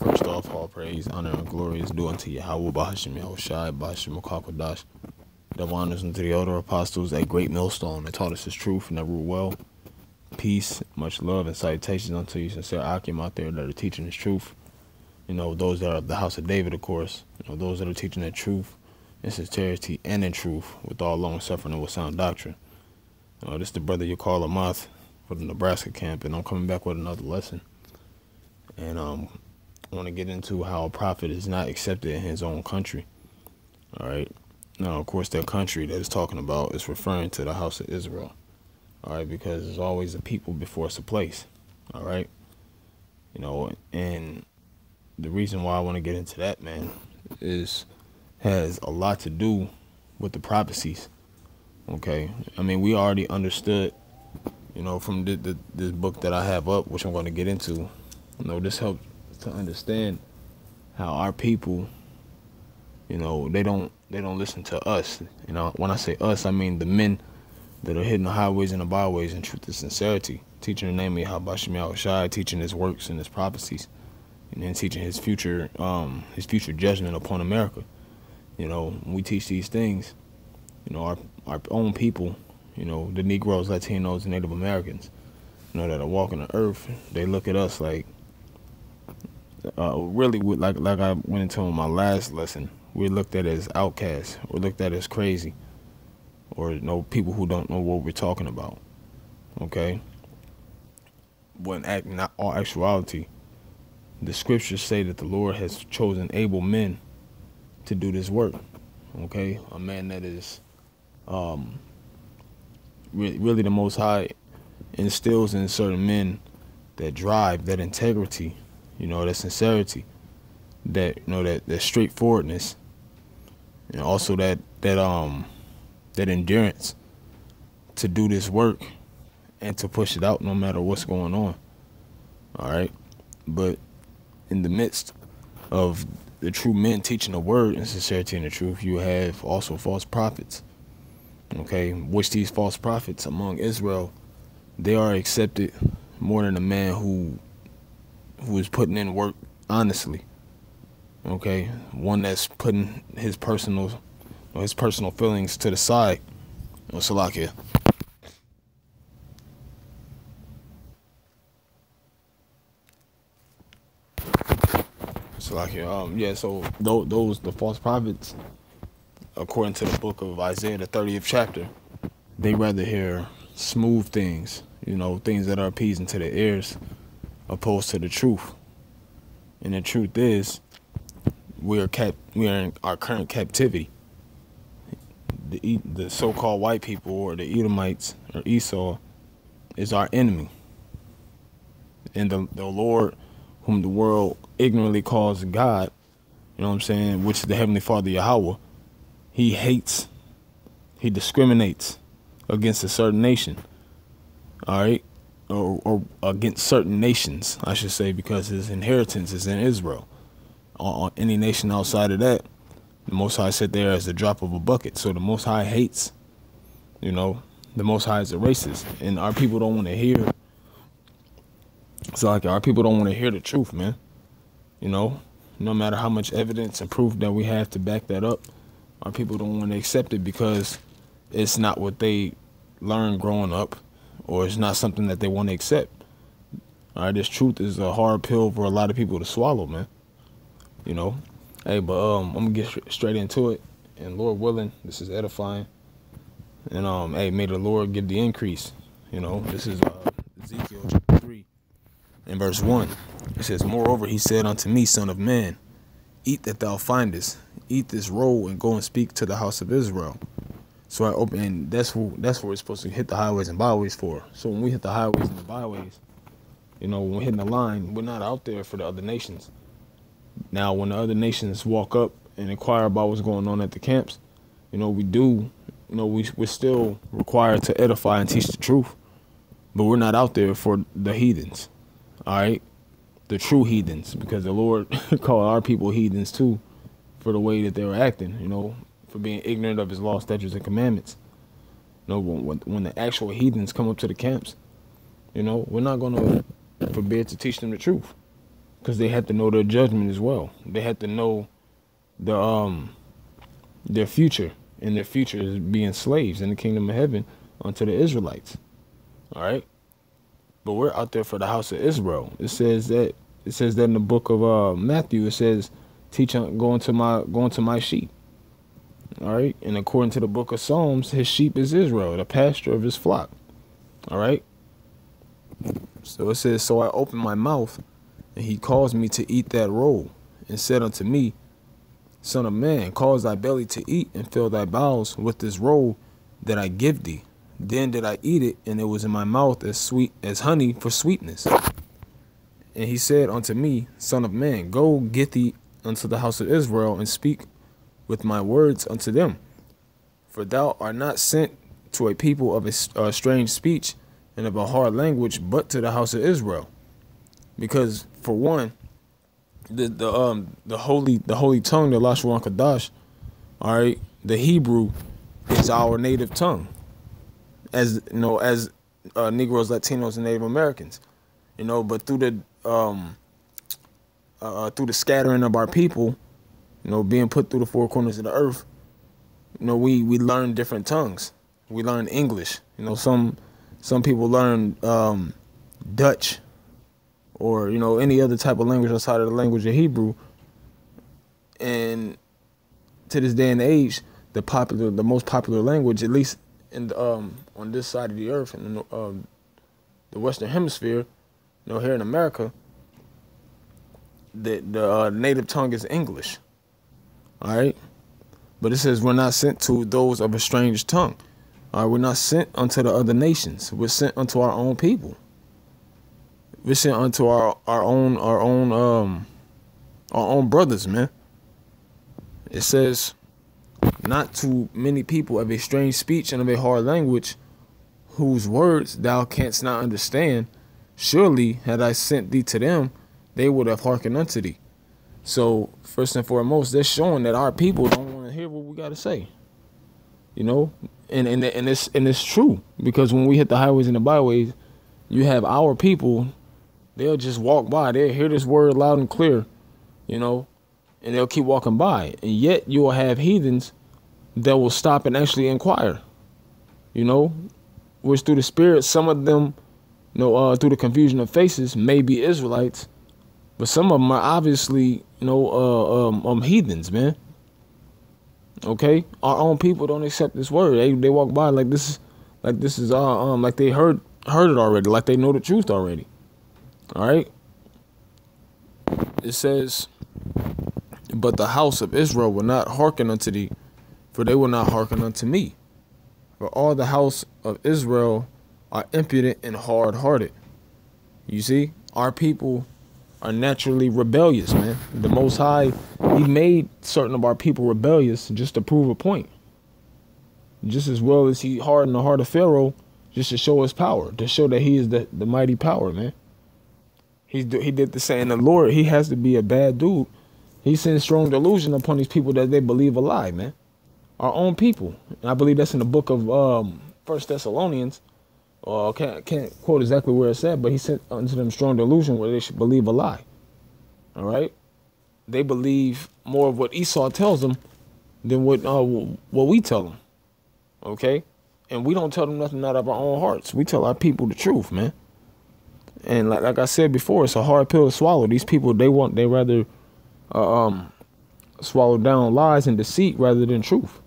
First off, all praise, honor, and glory is due unto Yahweh, Bahashim Yahushai, Bahashim Makakwadash. Double honors unto the elder apostles, a great millstone that taught us his truth and that rule well. Peace, much love, and salutations unto you, sincere Akim out there that are teaching his truth. You know, those that are of the house of David, of course. You know, those that are teaching the truth in sincerity and in truth with all long suffering and with sound doctrine. This is the brother you call Amath for the Nebraska camp, and I'm coming back with another lesson. And I want to get into how a prophet is not accepted in his own country. All right. Now, of course, that country that it's talking about is referring to the house of Israel. All right, because there's always a people before it's a place. All right. You know, and the reason why I want to get into that, man, has a lot to do with the prophecies. Okay. I mean, we already understood, you know, from this book that I have up, which I'm going to get into. You know, this helps to understand how our people, you know, they don't listen to us. You know, when I say us, I mean the men that are hitting the highways and the byways in truth and sincerity, teaching the name of Yahweh Shem Yahushai, teaching his works and his prophecies, and then teaching his future judgment upon America. You know, when we teach these things, you know, our own people, you know, the Negroes, Latinos, and Native Americans, you know, that are walking the earth, they look at us like, really, like I went into in my last lesson, we're looked at as outcasts, or looked at as crazy, or, you know, people who don't know what we're talking about. Okay? When in all actuality, the scriptures say that the Lord has chosen able men to do this work. Okay? A man that is really the Most High instills in certain men that drive, that integrity, you know, that sincerity, that, you know, that straightforwardness, and also that endurance to do this work and to push it out no matter what's going on. All right. But in the midst of the true men teaching the word and sincerity and the truth, you have also false prophets. Okay. Which these false prophets among Israel, they are accepted more than a man who is putting in work honestly. Okay. One that's putting his personal feelings to the side. Salakia. Salakia. Yeah, so those the false prophets, according to the book of Isaiah, the 30th chapter, they rather hear smooth things, you know, things that are appeasing to the ears, opposed to the truth. And the truth is, we are in our current captivity. The so-called white people, or the Edomites, or Esau, is our enemy. And the Lord, whom the world ignorantly calls God, you know what I'm saying, which is the Heavenly Father Yahweh, he hates, he discriminates against a certain nation, all right, or against certain nations, I should say, because his inheritance is in Israel. On any nation outside of that, the Most High sit there as the drop of a bucket. So the Most High hates, you know, the Most High is a racist. And our people don't want to hear. So like our people don't want to hear the truth, man. You know, no matter how much evidence and proof that we have to back that up, our people don't want to accept it because it's not what they learned growing up, or it's not something that they want to accept. All right, this truth is a hard pill for a lot of people to swallow, man. You know. Hey, but I'm gonna get straight into it, and Lord willing, this is edifying. And hey, may the Lord give the increase. You know, this is Ezekiel chapter 3 and verse 1. It says, "Moreover, he said unto me, Son of man, eat that thou findest, eat this roll, and go and speak to the house of Israel." So I open, and that's where we're supposed to hit the highways and byways for. So when we hit the highways and the byways, you know, when we're hitting the line, we're not out there for the other nations. Now, when the other nations walk up and inquire about what's going on at the camps, you know, we're still required to edify and teach the truth, but we're not out there for the heathens, all right? The true heathens, because the Lord called our people heathens too for the way that they were acting, you know, for being ignorant of his law, statutes, and commandments. You know, when the actual heathens come up to the camps, you know, we're not going to forbid to teach them the truth. because they had to know their judgment as well. They had to know the their future, and their future is being slaves in the kingdom of heaven unto the Israelites. All right, but we're out there for the house of Israel. It says that in the book of Matthew. It says, "Teach go into my sheep." All right, and according to the book of Psalms, his sheep is Israel, the pasture of his flock. All right. So it says, "So I opened my mouth, and he caused me to eat that roll, and said unto me, Son of man, cause thy belly to eat, and fill thy bowels with this roll that I give thee. Then did I eat it, and it was in my mouth as sweet as honey for sweetness. And he said unto me, Son of man, go get thee unto the house of Israel, and speak with my words unto them. For thou art not sent to a people of a strange speech and of a hard language, but to the house of Israel." Because for one, the holy tongue, the Lashon Kadash, all right, the Hebrew is our native tongue, as you know, as Negroes, Latinos, and Native Americans, you know. But through the scattering of our people, you know, being put through the four corners of the earth, you know, we learn different tongues. We learn English. You know, some people learn Dutch, or, you know, any other type of language outside of the language of Hebrew. And to this day and age, the most popular language, at least in the, on this side of the earth, in the Western Hemisphere, you know, here in America, the native tongue is English. All right, but it says we're not sent to those of a strange tongue. All right, we're not sent unto the other nations. We're sent unto our own people. We're sent unto our own brothers, man. It says, not to many people of a strange speech and of a hard language, whose words thou canst not understand. Surely had I sent thee to them, they would have hearkened unto thee. So first and foremost, they're showing that our people don't want to hear what we got to say. You know, and it's true, because when we hit the highways and the byways, you have our people. They'll just walk by. They'll hear this word loud and clear, you know, and they'll keep walking by. And yet you will have heathens that will stop and actually inquire, you know, which through the spirit, some of them, you know, through the confusion of faces, may be Israelites, but some of them are obviously, you know, heathens, man. Okay, our own people don't accept this word. They walk by like this is like they heard it already, like they know the truth already. All right. It says, "But the house of Israel will not hearken unto thee, for they will not hearken unto me. For all the house of Israel are impudent and hard-hearted." You see, our people are naturally rebellious, man. The Most High, he made certain of our people rebellious just to prove a point. Just as well as he hardened the heart of Pharaoh just to show his power, to show that he is the mighty power, man. He did the same. The Lord, he has to be a bad dude. He sends strong delusion upon these people that they believe a lie, man. Our own people. And I believe that's in the book of 1 Thessalonians. Can't quote exactly where it's at, but he sent unto them strong delusion where they should believe a lie. All right? They believe more of what Esau tells them than what we tell them. Okay? And we don't tell them nothing out of our own hearts. We tell our people the truth, man. And like I said before, it's a hard pill to swallow. These people, they rather swallow down lies and deceit rather than truth.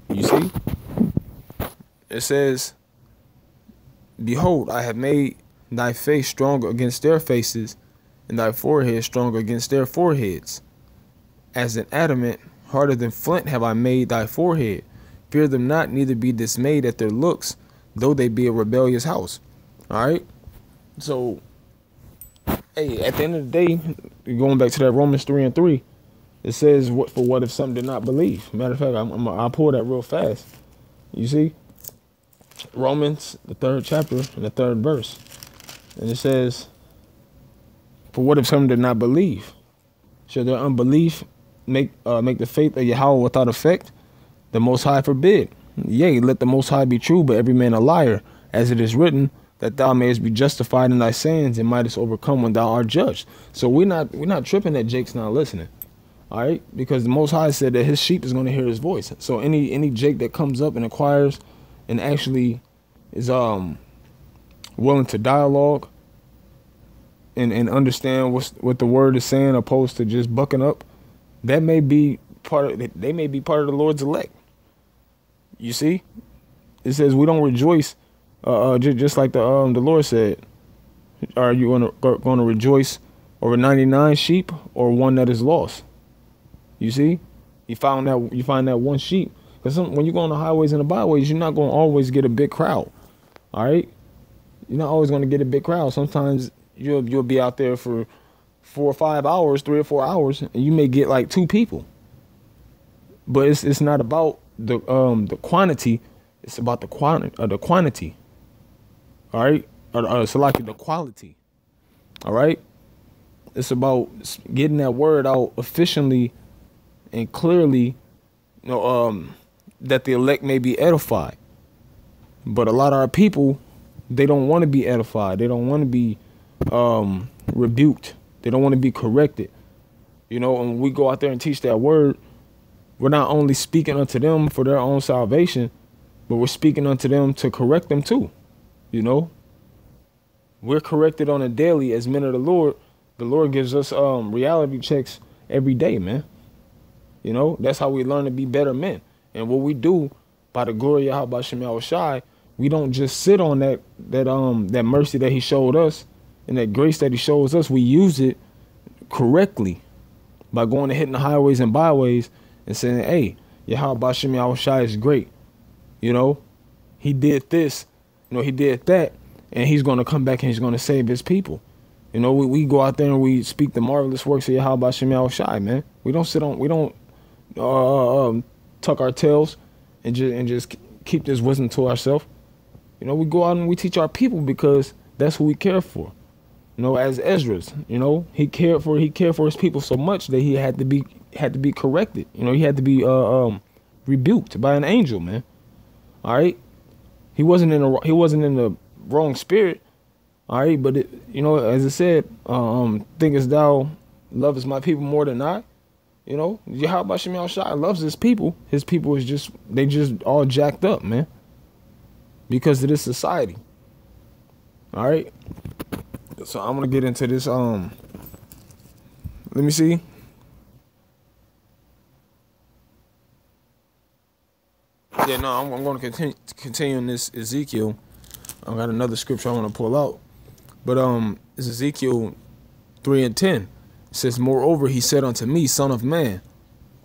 You see? It says, "Behold, I have made thy face stronger against their faces, and thy forehead stronger against their foreheads. As an adamant, harder than flint have I made thy forehead. Fear them not, neither be dismayed at their looks, though they be a rebellious house." All right? So, hey, at the end of the day, going back to that Romans 3:3, it says, what if some did not believe? Matter of fact, I'll pull that real fast. You see? Romans, the 3rd chapter, and the 3rd verse. And it says, "For what if some did not believe? Shall their unbelief make the faith of Yahweh without effect? The Most High forbid. Yea, let the Most High be true, but every man a liar. As it is written, that thou mayest be justified in thy sins and mightest overcome when thou art judged. So we're not tripping that Jake's not listening. All right, because the Most High said that his sheep is going to hear his voice. So any Jake that comes up and inquires and actually is willing to dialogue and understand what the word is saying, opposed to just bucking up, that may be they may be part of the Lord's elect. You see, it says we don't rejoice, just like the Lord said. Are you going to rejoice over 99 sheep or one that is lost? You see, you find that one sheep. Because when you go on the highways and the byways, you're not going to always get a big crowd. All right, you're not always going to get a big crowd. Sometimes you'll be out there for 4 or 5 hours, 3 or 4 hours, and you may get like 2 people. But it's not about the quantity. It's about the quantity. All right, so like the quality. All right, it's about getting that word out efficiently and clearly, that the elect may be edified. But a lot of our people, they don't want to be edified. They don't want to be rebuked. They don't want to be corrected. And when we go out there and teach that word, we're not only speaking unto them for their own salvation, but we're speaking unto them to correct them too. We're corrected on a daily as men of the Lord. The Lord gives us reality checks every day, man. That's how we learn to be better men. And what we do by the glory of Yahweh Shem Yahushai, we don't just sit on that mercy that he showed us and that grace that he shows us. We use it correctly by going and hitting the highways and byways and saying, hey, Yahweh Shem Yahushai is great. He did this, he did that, and he's going to come back and he's going to save his people. We go out there and we speak the marvelous works of Yahweh Shem Yahushai, man. We don't tuck our tails and just keep this wisdom to ourselves. We go out and we teach our people because that's who we care for. As Esdras, he cared for his people so much that he had to be corrected. He had to be rebuked by an angel, man. All right, he wasn't in the wrong spirit. All right, but as it said, thinkest thou lovest my people more than I? Yahweh Shem Yahushai loves his people. His people is just all jacked up, man, because of this society. All right, so I'm gonna get into this. Let me see. Yeah, no, I'm going to continue in this Ezekiel. I got another scripture I want to pull out, but it's Ezekiel 3:10. It says, moreover, he said unto me, Son of man,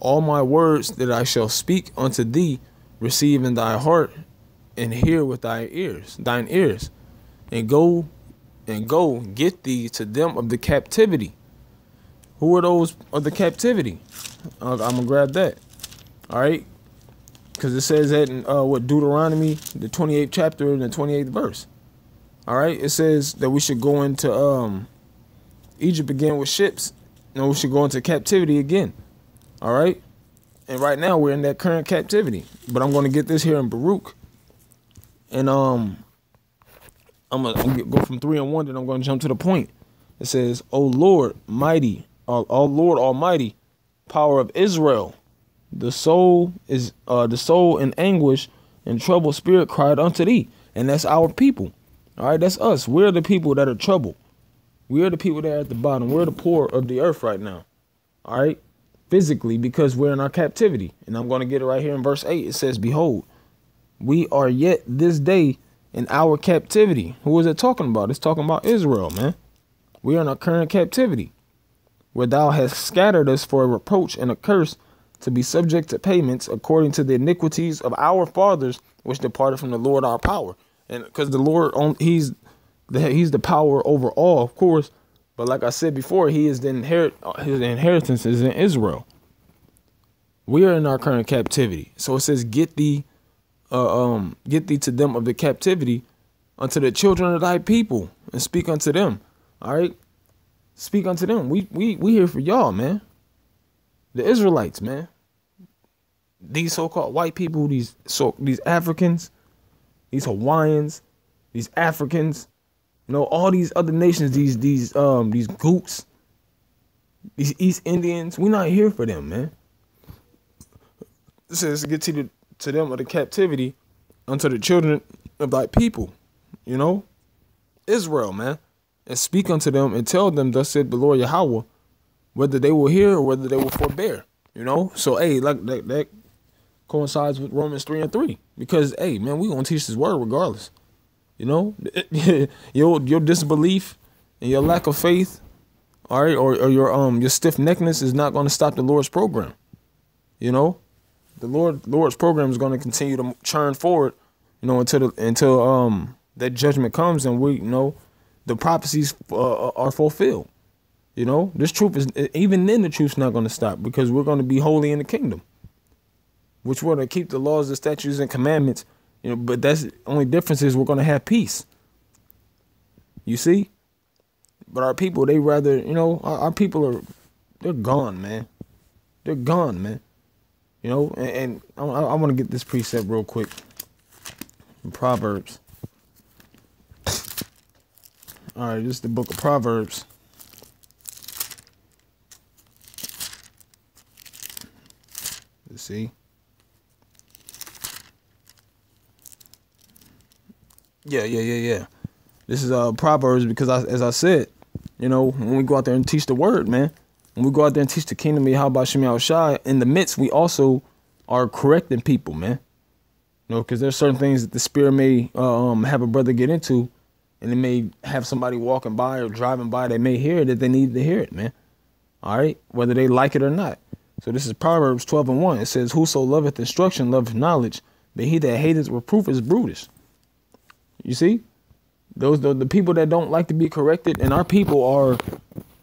all my words that I shall speak unto thee, receive in thy heart, and hear with thine ears, and go get thee to them of the captivity. Who are those of the captivity? I'm gonna grab that. All right, because it says that in Deuteronomy, the 28th chapter and the 28th verse. All right, it says that we should go into Egypt again with ships, and we should go into captivity again. All right, and right now we're in that current captivity. But I'm going to get this here in Baruch, and I'm gonna go from 3 and 1, then I'm going to jump to the point. It says, "O Lord mighty, O Lord Almighty, power of Israel, the soul in anguish and troubled spirit cried unto thee," and that's our people. All right, that's us. We're the people that are troubled. We are the people that are at the bottom. We're the poor of the earth right now. All right, physically, because we're in our captivity. And I'm going to get it right here in verse 8. It says, "Behold, we are yet this day in our captivity." Who is it talking about? It's talking about Israel, man. We are in our current captivity, where thou hast scattered us for a reproach and a curse, to be subject to payments according to the iniquities of our fathers, which departed from the Lord our power. And because the Lord, he's the power over all, of course. But like I said before, he is his inheritance is in Israel. We are in our current captivity. So it says, get thee to them of the captivity, unto the children of thy people, and speak unto them. All right, speak unto them. We here for y'all, man. The Israelites, man. These so-called white people, these Africans, these Hawaiians, these Africans, all these other nations, these Goots, these East Indians. We're not here for them, man. It says to get to them of the captivity unto the children of thy people, Israel, man, and speak unto them and tell them, thus said the Lord Yahweh, whether they will hear or whether they will forbear, So, hey, like that coincides with Romans 3:3, because, hey, man, we gonna teach this word regardless, your disbelief and your lack of faith, all right, or your stiff neckness is not gonna stop the Lord's program, The Lord's program is gonna continue to churn forward, until that judgment comes and we the prophecies are fulfilled. This truth is, even then the truth's not going to stop, because we're going to be holy in the kingdom, which we're going to keep the laws, the statutes, and commandments. But that's the only difference is we're going to have peace. You see? But our people, they rather, our people they're gone, man. They're gone, man. And I want to get this precept real quick. In Proverbs. All right, this is the book of Proverbs. Let's see. Yeah. This is Proverbs, because as I said, when we go out there and teach the word, man, when we go out there and teach the kingdom of Yahweh Shem Yahushai, in the midst, we also are correcting people, man. Because there's certain things that the Spirit may have a brother get into, and it may have somebody walking by or driving by that may hear that they need to hear it, man. All right, whether they like it or not. So this is Proverbs 12:1. It says, "Whoso loveth instruction loveth knowledge, but he that hateth reproof is brutish." You see, those the people that don't like to be corrected, and our people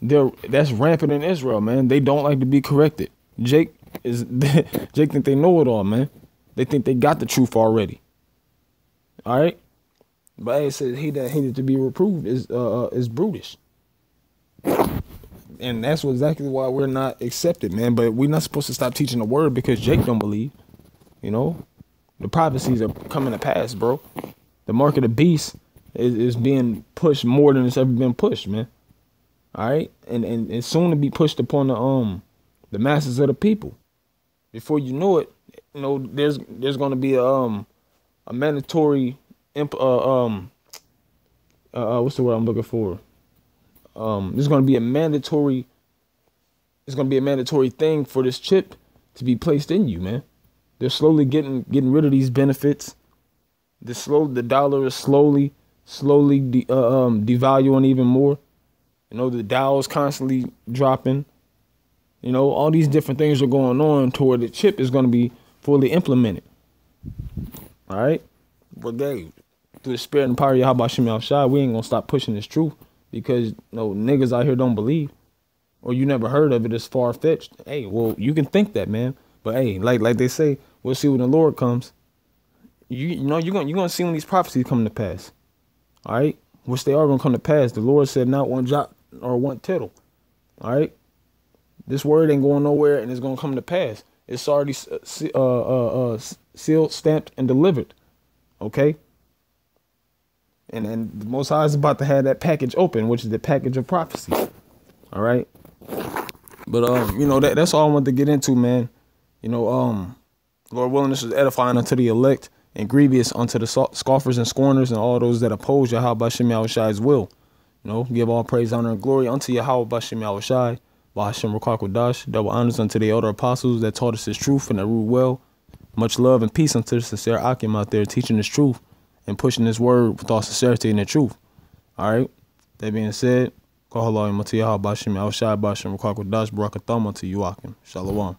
that's rampant in Israel, man. They don't like to be corrected. Jake think they know it all, man. They think they got the truth already. All right, but it says, "He that hated to be reproved is brutish," and that's exactly why we're not accepted, man. But we're not supposed to stop teaching the word because Jake don't believe. The prophecies are coming to pass, bro. The mark of the beast is being pushed more than it's ever been pushed, man. All right, and it's soon to be pushed upon the masses of the people. Before you know it, there's going to be a mandatory what's the word I'm looking for? There's going to be a mandatory. It's going to be a mandatory thing for this chip to be placed in you, man. They're slowly getting rid of these benefits. The dollar is slowly devaluing even more. The Dow is constantly dropping. All these different things are going on to where the chip is going to be fully implemented. All right, but through the Spirit and power of Yahweh Shem Yahushai, we ain't gonna stop pushing this truth, because niggas out here don't believe, or you never heard of it. It's far fetched. Hey, well, you can think that, man, but hey, like they say, we'll see when the Lord comes. You're gonna see when these prophecies come to pass. All right, which they are gonna come to pass. The Lord said, not one jot or one tittle. All right, this word ain't going nowhere, and it's gonna come to pass. It's already sealed, stamped, and delivered. Okay. And the Most High is about to have that package open, which is the package of prophecy. All right. But that's all I wanted to get into, man. Lord willing, this is edifying unto the elect and grievous unto the scoffers and scorners and all those that oppose Yahweh Shem Yahushai's will. Give all praise, honor, and glory unto Yahweh Shem Yahushai. Bahashem Rakak Wadash, double honors unto the elder apostles that taught us his truth and that ruled well. Much love and peace unto the sincere Akim out there teaching his truth and pushing his word with all sincerity and the truth. All right. That being said, Bahashem Rakak Wadash, Barakatham unto you, Akim. Shalom.